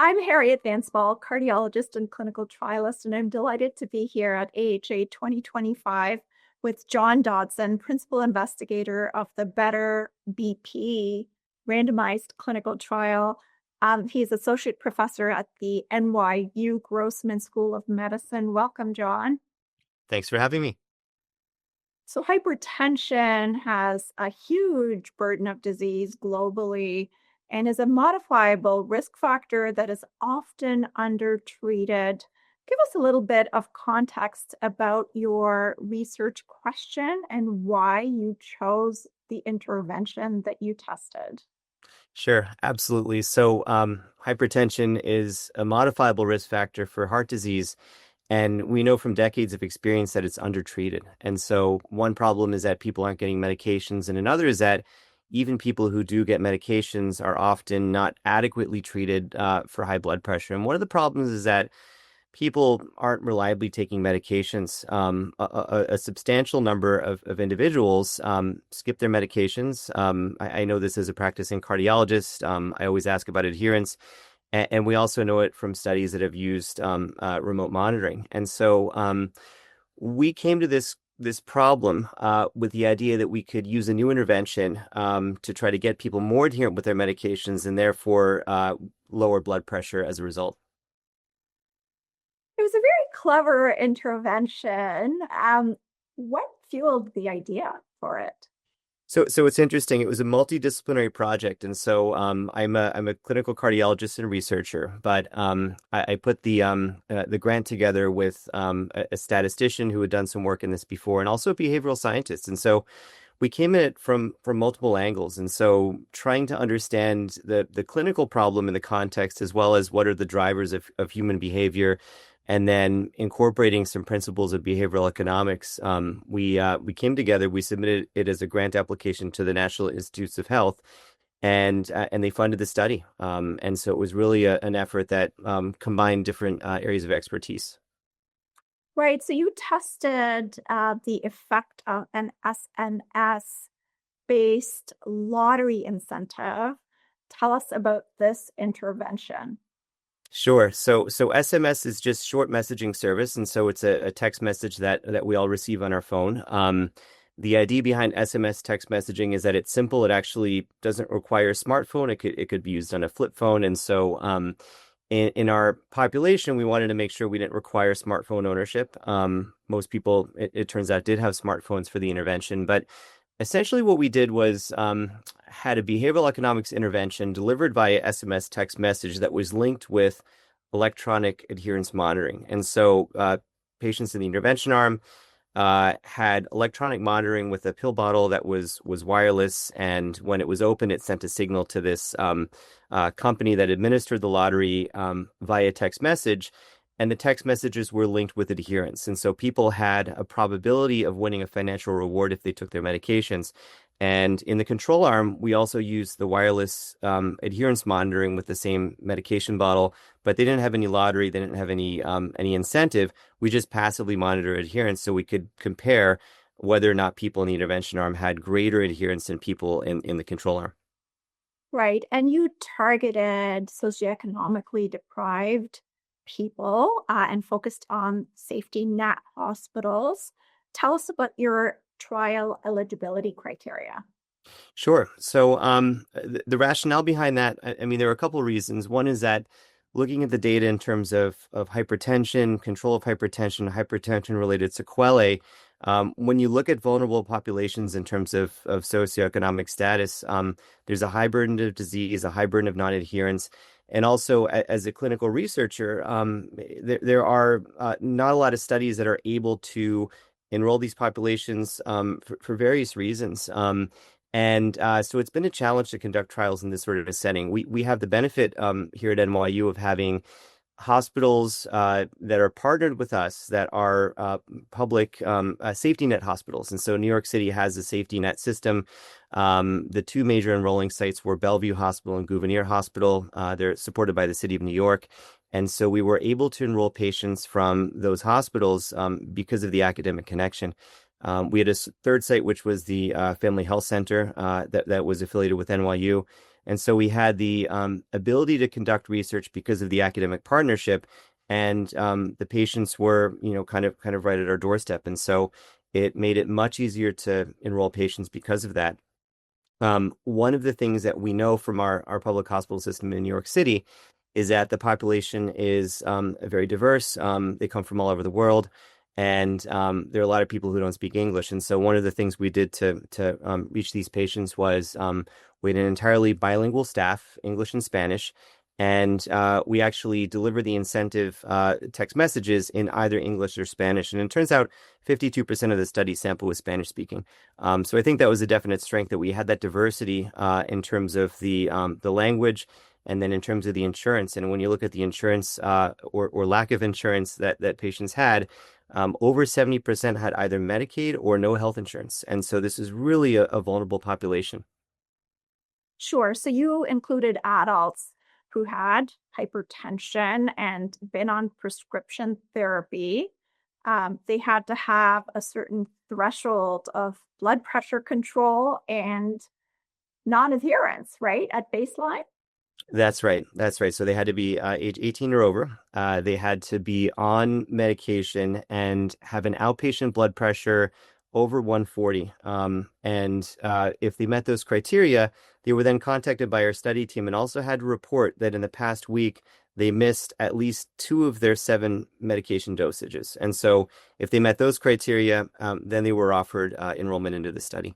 I'm Harriette Van Spall, cardiologist and clinical trialist, and I'm delighted to be here at AHA 2025 with John Dodson, principal investigator of the Better BP randomized clinical trial. He's associate professor at the NYU Grossman School of Medicine. Welcome, John. Thanks for having me. So hypertension has a huge burden of disease globally and is a modifiable risk factor that is often undertreated. Give us a little bit of context about your research question and why you chose the intervention that you tested. Sure, absolutely. Hypertension is a modifiable risk factor for heart disease, and we know from decades of experience that it's undertreated. And so, one problem is that people aren't getting medications, and another is that even people who do get medications are often not adequately treated for high blood pressure. And one of the problems is that people aren't reliably taking medications. A substantial number of individuals skip their medications. I know this as a practicing cardiologist. I always ask about adherence. And we also know it from studies that have used remote monitoring. And so we came to this problem with the idea that we could use a new intervention to try to get people more adherent with their medications and therefore lower blood pressure as a result. It was a very clever intervention. What fueled the idea for it? So it's interesting. It was a multidisciplinary project, and so I'm a clinical cardiologist and researcher. But I put the grant together with a statistician who had done some work in this before, and also a behavioral scientist. And so we came at it from multiple angles. And so trying to understand the clinical problem in the context, as well as what are the drivers of human behavior, and then incorporating some principles of behavioral economics, we came together. We submitted it as a grant application to the National Institutes of Health, and they funded the study. And so it was really an effort that combined different areas of expertise. Right. So you tested the effect of an SNS-based lottery incentive. Tell us about this intervention. Sure. So SMS is just short messaging service, and so it's a text message that we all receive on our phone. The idea behind SMS text messaging is that it's simple. It actually doesn't require a smartphone. It could be used on a flip phone, and so in our population, we wanted to make sure we didn't require smartphone ownership. Most people, it turns out, did have smartphones for the intervention, but essentially what we did was had a behavioral economics intervention delivered via SMS text message that was linked with electronic adherence monitoring. And so patients in the intervention arm had electronic monitoring with a pill bottle that was wireless, and when it was open, it sent a signal to this company that administered the lottery via text message, and the text messages were linked with adherence. And so people had a probability of winning a financial reward if they took their medications. And in the control arm, we also used the wireless adherence monitoring with the same medication bottle, but they didn't have any lottery, they didn't have any incentive. We just passively monitored adherence so we could compare whether or not people in the intervention arm had greater adherence than people in the control arm. Right. And you targeted socioeconomically deprived people and focused on safety net hospitals. Tell us about your trial eligibility criteria. Sure. So the rationale behind that, I mean, there are a couple of reasons. One is that looking at the data in terms of hypertension, control of hypertension, hypertension-related sequelae, when you look at vulnerable populations in terms of socioeconomic status, there's a high burden of disease, a high burden of non-adherence. And also, as a clinical researcher, there are not a lot of studies that are able to enroll these populations for various reasons. So it's been a challenge to conduct trials in this sort of a setting. We have the benefit here at NYU of having hospitals that are partnered with us that are public safety net hospitals. And so New York City has a safety net system. The two major enrolling sites were Bellevue Hospital and Gouverneur Hospital. They're supported by the city of New York. And so we were able to enroll patients from those hospitals because of the academic connection. We had a third site, which was the Family Health Center that was affiliated with NYU. And so we had the ability to conduct research because of the academic partnership, and the patients were, kind of right at our doorstep. And so it made it much easier to enroll patients because of that. One of the things that we know from our public hospital system in New York City is that the population is very diverse. They come from all over the world, and there are a lot of people who don't speak English. And so one of the things we did to reach these patients was we had an entirely bilingual staff, English and Spanish, and we actually deliver the incentive text messages in either English or Spanish. And it turns out 52% of the study sample was Spanish speaking. So I think that was a definite strength, that we had that diversity in terms of the language, and then in terms of the insurance. And when you look at the insurance or lack of insurance that patients had, over 70% had either Medicaid or no health insurance. And so this is really a vulnerable population. Sure. So you included adults who had hypertension and been on prescription therapy. They had to have a certain threshold of blood pressure control and non-adherence, right, at baseline? That's right. That's right. So they had to be age 18 or over. They had to be on medication and have an outpatient blood pressure over 140. And if they met those criteria, they were then contacted by our study team and also had to report that in the past week, they missed at least 2 of their 7 medication dosages. And so if they met those criteria, then they were offered enrollment into the study.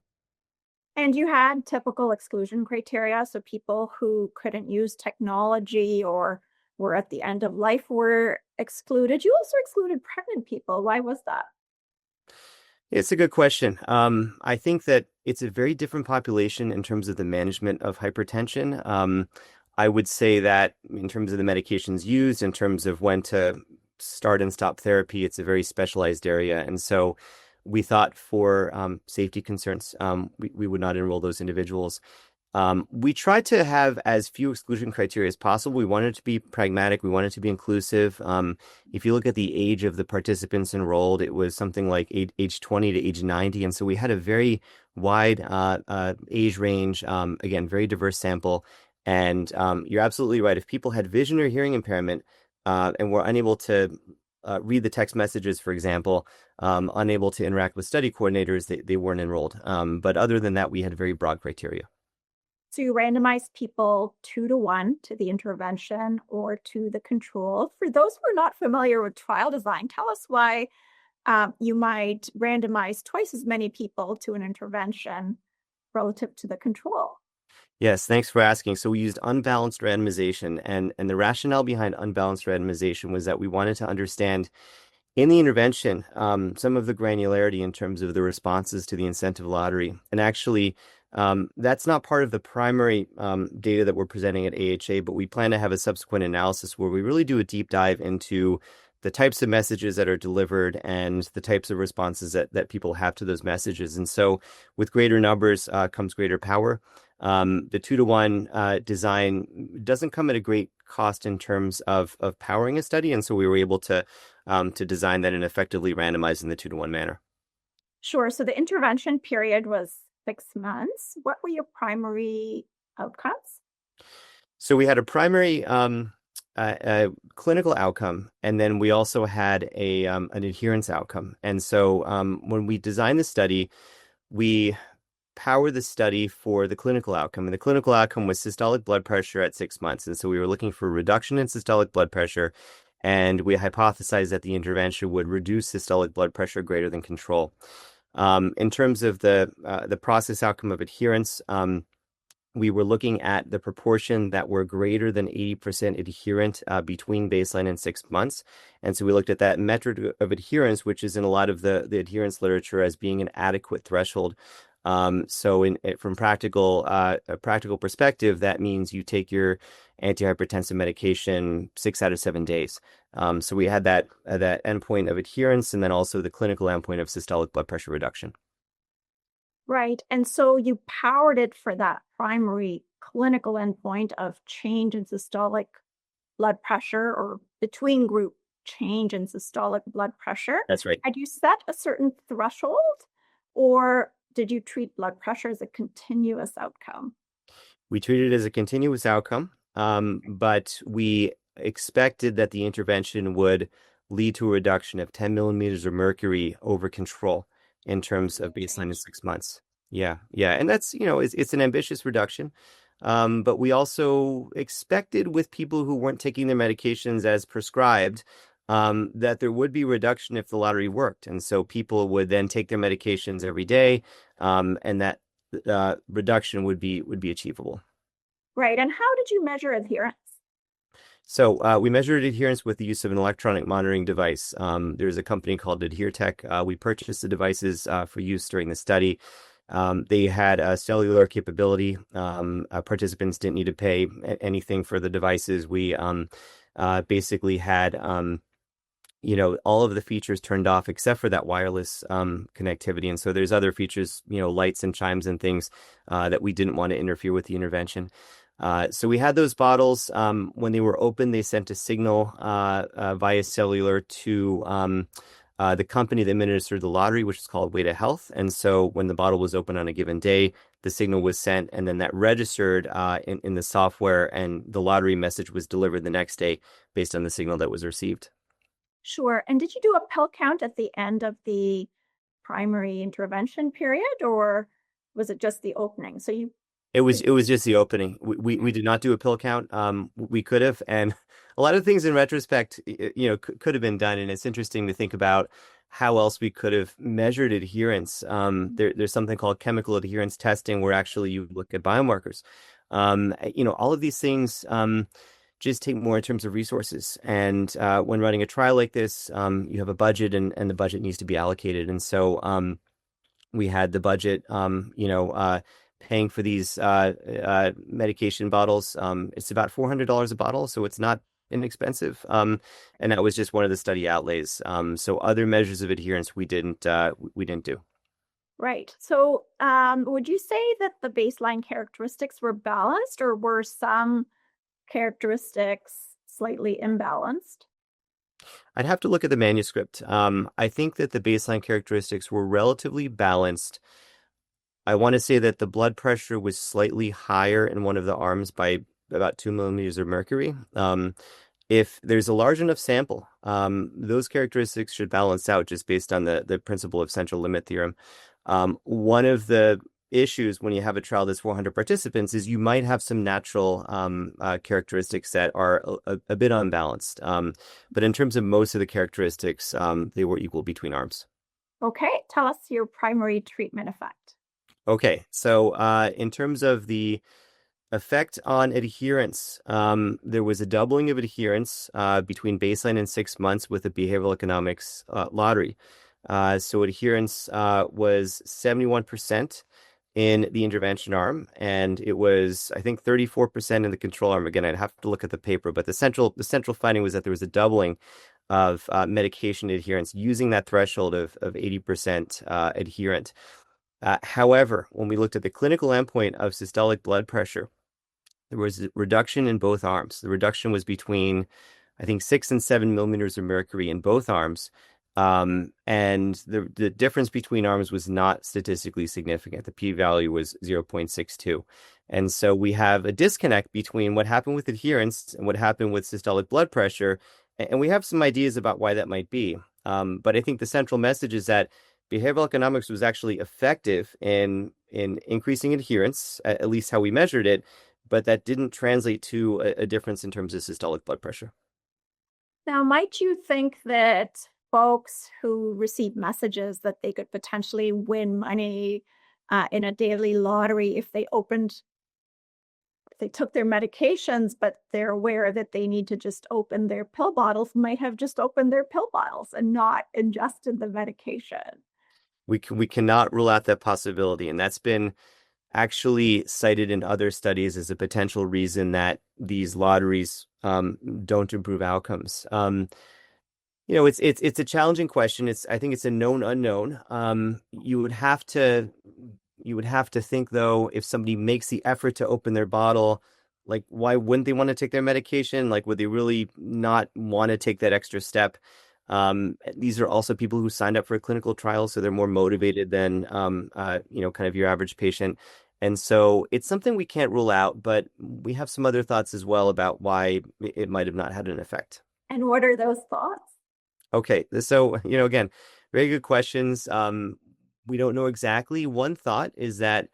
And you had typical exclusion criteria. So people who couldn't use technology or were at the end of life were excluded. You also excluded pregnant people. Why was that? It's a good question. I think that it's a very different population in terms of the management of hypertension. I would say that in terms of the medications used, in terms of when to start and stop therapy, it's a very specialized area. And so we thought for safety concerns, we would not enroll those individuals. We tried to have as few exclusion criteria as possible. We wanted to be pragmatic. We wanted to be inclusive. If you look at the age of the participants enrolled, it was something like age 20 to age 90. And so we had a very wide age range, again, very diverse sample. And you're absolutely right. If people had vision or hearing impairment and were unable to read the text messages, for example, unable to interact with study coordinators, they weren't enrolled. But other than that, we had very broad criteria. So you randomized people 2-1 to the intervention or to the control. For those who are not familiar with trial design, tell us why you might randomize twice as many people to an intervention relative to the control. Yes, thanks for asking. So we used unbalanced randomization, and the rationale behind unbalanced randomization was that we wanted to understand in the intervention some of the granularity in terms of the responses to the incentive lottery. And actually, that's not part of the primary data that we're presenting at AHA, but we plan to have a subsequent analysis where we really do a deep dive into the types of messages that are delivered and the types of responses that people have to those messages. And so with greater numbers comes greater power. The 2-1 design doesn't come at a great cost in terms of powering a study. And so we were able to design that and effectively randomize in the 2-1 manner. Sure. So the intervention period was 6 months. What were your primary outcomes? So we had a primary clinical outcome, and then we also had an adherence outcome. And so when we designed the study, we powered the study for the clinical outcome. And the clinical outcome was systolic blood pressure at 6 months. And so we were looking for a reduction in systolic blood pressure, and we hypothesized that the intervention would reduce systolic blood pressure greater than control. In terms of the process outcome of adherence, we were looking at the proportion that were greater than 80% adherent between baseline and 6 months. And so we looked at that metric of adherence, which is in a lot of the adherence literature as being an adequate threshold. So from a practical perspective, that means you take your antihypertensive medication 6 out of 7 days. So we had that endpoint of adherence and then also the clinical endpoint of systolic blood pressure reduction. Right. And so you powered it for that primary clinical endpoint of change in systolic blood pressure or between group change in systolic blood pressure. That's right. Had you set a certain threshold or did you treat blood pressure as a continuous outcome? We treated it as a continuous outcome, but we expected that the intervention would lead to a reduction of 10 millimeters of mercury over control in terms of baseline in Change. 6 months. Yeah, yeah. And that's, it's an ambitious reduction. But we also expected with people who weren't taking their medications as prescribed, that there would be reduction if the lottery worked. And so people would then take their medications every day, and that reduction would be achievable. Right. And how did you measure adherence? So we measured adherence with the use of an electronic monitoring device. There's a company called AdhereTech. We purchased the devices for use during the study. They had a cellular capability. Participants didn't need to pay anything for the devices. We basically had all of the features turned off except for that wireless connectivity. And so there's other features, lights and chimes and things that we didn't want to interfere with the intervention. So we had those bottles. When they were open, they sent a signal via cellular to the company that administered the lottery, which is called Weta Health. And so when the bottle was open on a given day, the signal was sent, and then that registered in the software, and the lottery message was delivered the next day based on the signal that was received. Sure. And did you do a pill count at the end of the primary intervention period, or was it just the opening? So you It was just the opening. We did not do a pill count. We could have, and a lot of things in retrospect, could have been done. And it's interesting to think about how else we could have measured adherence. There's something called chemical adherence testing, where actually you look at biomarkers. All of these things just take more in terms of resources. And when running a trial like this, you have a budget, and the budget needs to be allocated. And so we had the budget, paying for these medication bottles. It's about $400 a bottle, so it's not inexpensive. And that was just one of the study outlays. So other measures of adherence we didn't do. right. So would you say that the baseline characteristics were balanced, or were some characteristics slightly imbalanced? I'd have to look at the manuscript. I think that the baseline characteristics were relatively balanced. I want to say that the blood pressure was slightly higher in one of the arms by about 2 millimeters of mercury. If there's a large enough sample, those characteristics should balance out just based on the principle of central limit theorem. One of the issues when you have a trial that's 400 participants is you might have some natural characteristics that are a bit unbalanced. But in terms of most of the characteristics, they were equal between arms. Okay, tell us your primary treatment effect. Okay, so in terms of the effect on adherence, there was a doubling of adherence between baseline and 6 months with the behavioral economics lottery. So adherence was 71% in the intervention arm, and it was, I think, 34% in the control arm. Again, I'd have to look at the paper, but the central finding was that there was a doubling of medication adherence using that threshold of 80% adherent. However, when we looked at the clinical endpoint of systolic blood pressure, there was a reduction in both arms. The reduction was between, I think, 6 and 7 millimeters of mercury in both arms. And the difference between arms was not statistically significant. The p-value was 0.62. And so we have a disconnect between what happened with adherence and what happened with systolic blood pressure. And we have some ideas about why that might be. But I think the central message is that behavioral economics was actually effective in increasing adherence, at least how we measured it, but that didn't translate to a difference in terms of systolic blood pressure. Now, might you think that folks who receive messages that they could potentially win money in a daily lottery if they took their medications, but they're aware that they need to just open their pill bottles, might have just opened their pill bottles and not ingested the medication? We cannot rule out that possibility, and that's been actually cited in other studies as a potential reason that these lotteries don't improve outcomes. It's a challenging question. I think it's a known unknown. You would have to think, though, if somebody makes the effort to open their bottle, like, why wouldn't they want to take their medication? Like, would they really not want to take that extra step? These are also people who signed up for a clinical trial, so they're more motivated than kind of your average patient. And so it's something we can't rule out, but we have some other thoughts as well about why it might have not had an effect. And what are those thoughts? Okay, so again, very good questions. We don't know exactly. One thought is that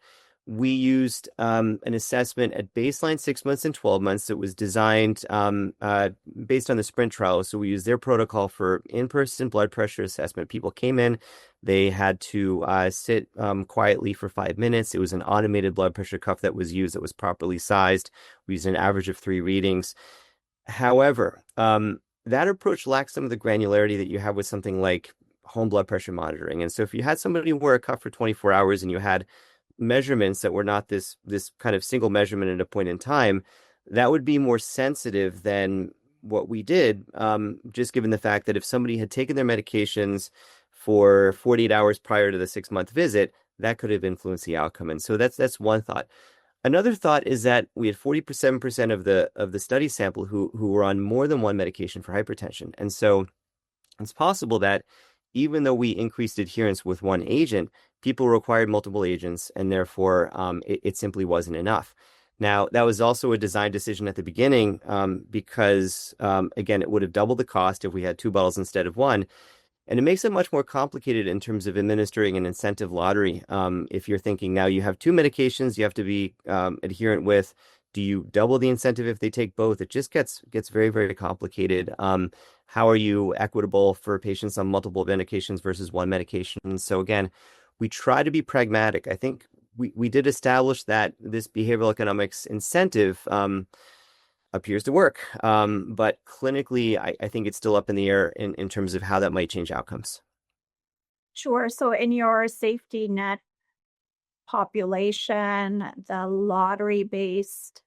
we used an assessment at baseline 6 months and 12 months that was designed based on the Sprint trial. So we used their protocol for in-person blood pressure assessment. People came in, they had to sit quietly for 5 minutes. It was an automated blood pressure cuff that was used that was properly sized. We used an average of 3 readings. However, that approach lacks some of the granularity that you have with something like home blood pressure monitoring. And so if you had somebody wear a cuff for 24 hours and you had measurements that were not this kind of single measurement at a point in time, that would be more sensitive than what we did, just given the fact that if somebody had taken their medications for 48 hours prior to the 6 month visit, that could have influenced the outcome. And so that's one thought. Another thought is that we had 47% of the study sample who were on more than one medication for hypertension. And so it's possible that even though we increased adherence with one agent, people required multiple agents, and therefore it simply wasn't enough. Now, that was also a design decision at the beginning because, again, it would have doubled the cost if we had two bottles instead of one. And it makes it much more complicated in terms of administering an incentive lottery. If you're thinking now you have two medications you have to be adherent with, do you double the incentive if they take both? It just gets very, very complicated. How are you equitable for patients on multiple medications versus one medication? So again, we try to be pragmatic. I think we did establish that this behavioral economics incentive appears to work. But clinically, I think it's still up in the air in terms of how that might change outcomes. Sure. So in your safety net population, the lottery-based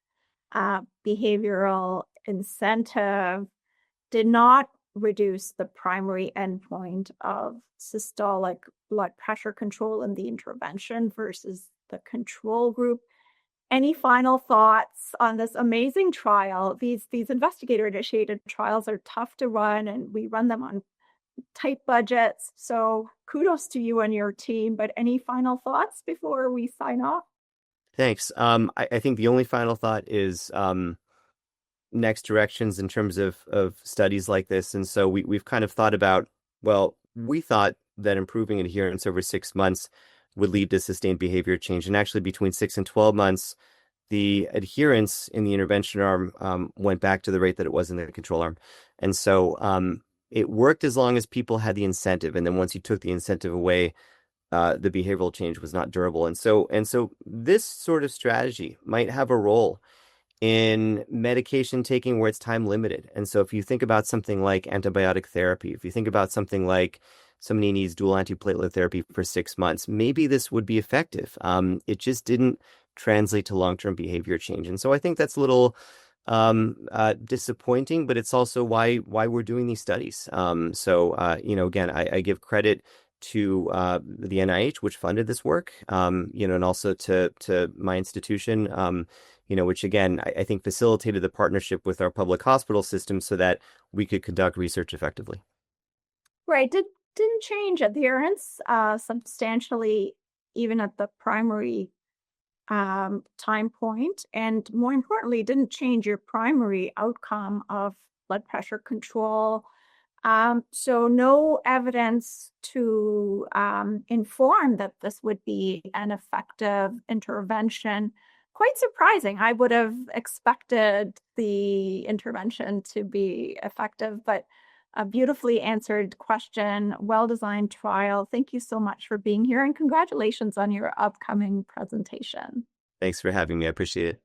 behavioral incentive did not reduce the primary endpoint of systolic blood pressure control in the intervention versus the control group. Any final thoughts on this amazing trial? These investigator-initiated trials are tough to run, and we run them on tight budgets. So kudos to you and your team. But any final thoughts before we sign off? Thanks. I think the only final thought is next directions in terms of studies like this. And so we've kind of thought about, well, we thought that improving adherence over 6 months would lead to sustained behavior change. And actually, between 6 and 12 months, the adherence in the intervention arm went back to the rate that it was in the control arm. And so it worked as long as people had the incentive. And then once you took the incentive away, the behavioral change was not durable. And so this sort of strategy might have a role in medication taking where it's time limited. And so if you think about something like antibiotic therapy, if you think about something like somebody needs dual antiplatelet therapy for 6 months, maybe this would be effective. It just didn't translate to long-term behavior change. And so I think that's a little disappointing, but it's also why we're doing these studies. Again, I give credit to the NIH, which funded this work, and also to my institution, which again, I think facilitated the partnership with our public hospital system so that we could conduct research effectively. Right. Didn't change adherence substantially, even at the primary time point, and more importantly, didn't change your primary outcome of blood pressure control. So no evidence to inform that this would be an effective intervention. Quite surprising. I would have expected the intervention to be effective, but a beautifully answered question, well-designed trial. Thank you so much for being here, and congratulations on your upcoming presentation. Thanks for having me. I appreciate it.